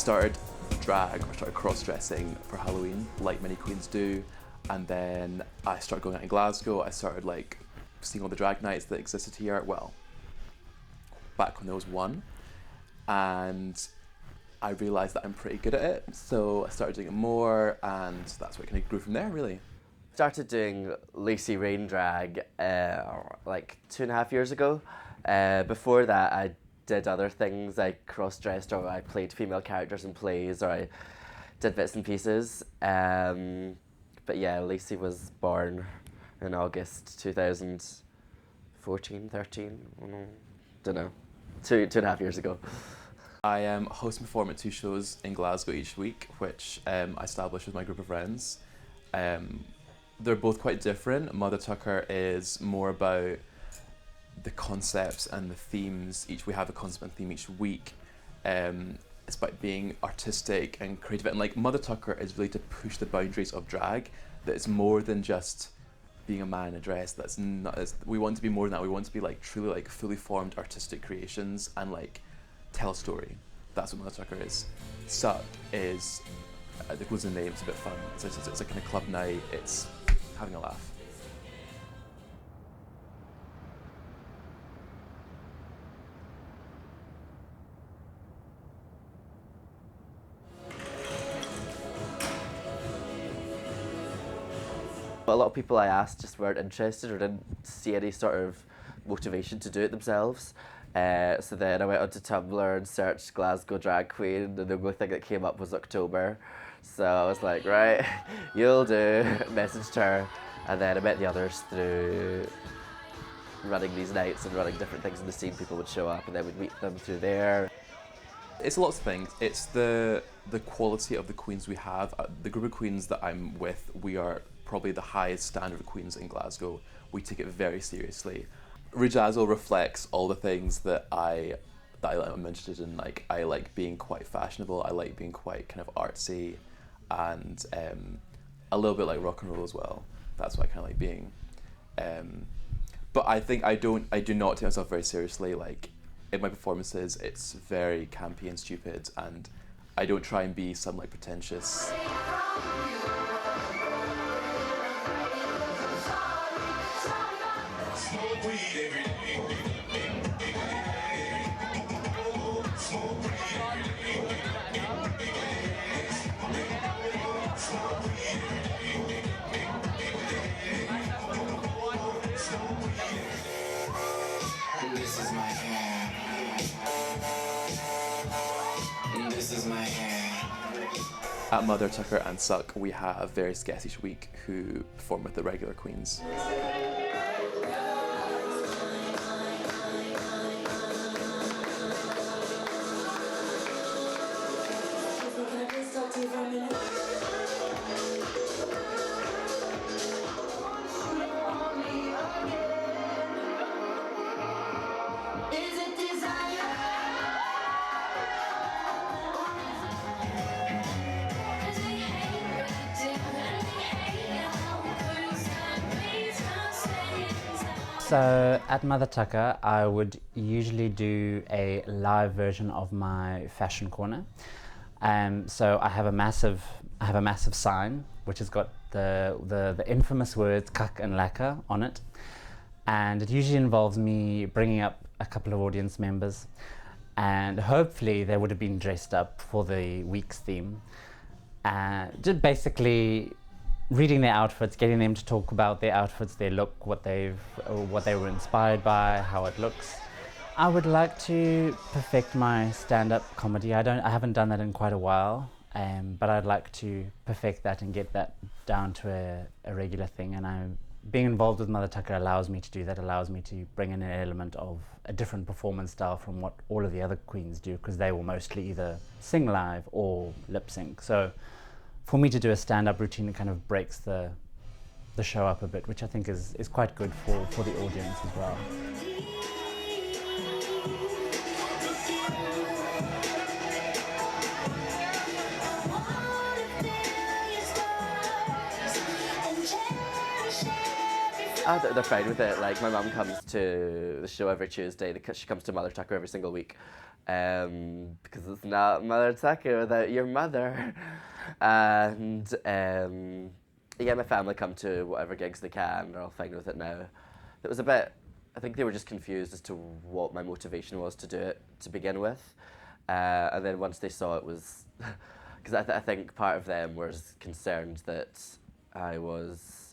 started drag, or started cross-dressing for Halloween, like many queens do, and then I started going out in Glasgow. I started like seeing all the drag nights that existed here, well, back when there was one, and I realised that I'm pretty good at it, so I started doing it more, and that's what kind of grew from there, really. Started doing Lacy rain drag like 2.5 years ago. Before that, I did other things. I cross-dressed, or I played female characters in plays, or I did bits and pieces. But yeah, Lacy was born in August 2014, 13, don't know, 2.5 years ago. I host and perform at 2 shows in Glasgow each week, which I establish with my group of friends. They're both quite different. Mother Tucker is more about the concepts and the themes. We have a concept and theme each week. It's about being artistic and creative, and like Mother Tucker is really to push the boundaries of drag. That it's more than just being a man in a dress. That's not. We want to be more than that. We want to be like truly like fully formed artistic creations and like tell a story. That's what Mother Tucker is. Suck is the closing name. It's a bit fun. It's a kind of club night. It's having a laugh. A lot of people I asked just weren't interested or didn't see any sort of motivation to do it themselves. So then I went onto Tumblr and searched Glasgow drag queen, and the only thing that came up was October. So I was like, right, you'll do. Messaged her, and then I met the others through running these nights and running different things in the scene. People would show up, and then we'd meet them through there. It's lots of things. It's the quality of the queens we have. The group of queens that I'm with, we are probably the highest standard of queens in Glasgow. We take it very seriously. Rujazzle reflects all the things that I'm interested in. Like, I like being quite fashionable. I like being quite kind of artsy, and a little bit like rock and roll as well. That's what I kind of like being. But I think I do not take myself very seriously. Like, in my performances, it's very campy and stupid, and I don't try and be some like pretentious. At Mother, Tucker and Suck, we have various guests each week who perform with the regular queens. So at Mother Tucker, I would usually do a live version of my fashion corner. So I have a massive sign which has got the infamous words "kak" and "laka" on it, and it usually involves me bringing up a couple of audience members, and hopefully they would have been dressed up for the week's theme, and just basically reading their outfits, getting them to talk about their outfits, their look, what they were inspired by, how it looks. I would like to perfect my stand-up comedy. I haven't done that in quite a while, but I'd like to perfect that and get that down to a regular thing. And being involved with Mother Tucker allows me to do that, allows me to bring in an element of a different performance style from what all of the other queens do, because they will mostly either sing live or lip sync. So for me to do a stand-up routine, it kind of breaks the show up a bit, which I think is quite good for the audience as well. Oh, they're fine with it. Like, my mum comes to the show every Tuesday. She comes to Mother Tucker every single week. Because it's not Mother Tucker without your mother. And yeah, my family come to whatever gigs they can. They're all fine with it now. It was a bit, I think they were just confused as to what my motivation was to do it to begin with. And then once they saw it was, because I think part of them was concerned that I was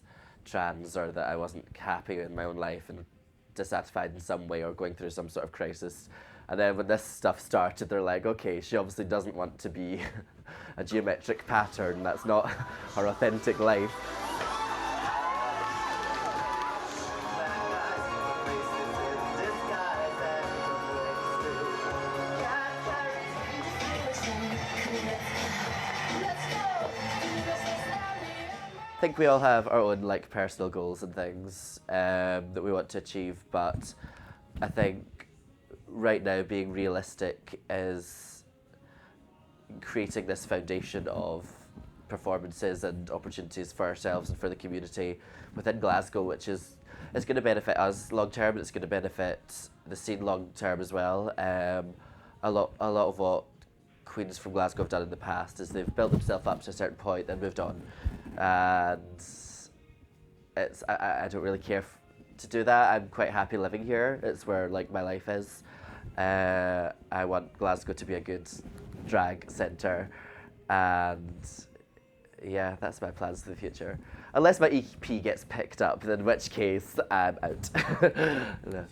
trans or that I wasn't happy in my own life and dissatisfied in some way or going through some sort of crisis. And then when this stuff started, they're like, okay, she obviously doesn't want to be a geometric pattern. That's not her authentic life. I think we all have our own like personal goals and things that we want to achieve, but I think right now being realistic is creating this foundation of performances and opportunities for ourselves and for the community within Glasgow, which is going to benefit us long term, and it's going to benefit the scene long term as well. A lot of what queens from Glasgow have done in the past is they've built themselves up to a certain point and moved on. And I don't really care to do that. I'm quite happy living here. It's where like my life is. I want Glasgow to be a good drag centre, and yeah, that's my plans for the future. Unless my EP gets picked up, then in which case I'm out. No.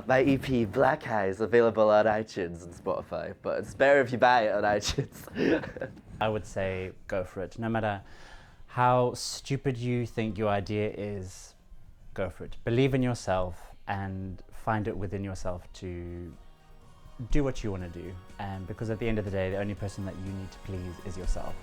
My EP Black Eye is available on iTunes and Spotify, but it's better if you buy it on iTunes. I would say go for it. No matter how stupid you think your idea is, go for it. Believe in yourself and find it within yourself to do what you want to do. And because at the end of the day, the only person that you need to please is yourself.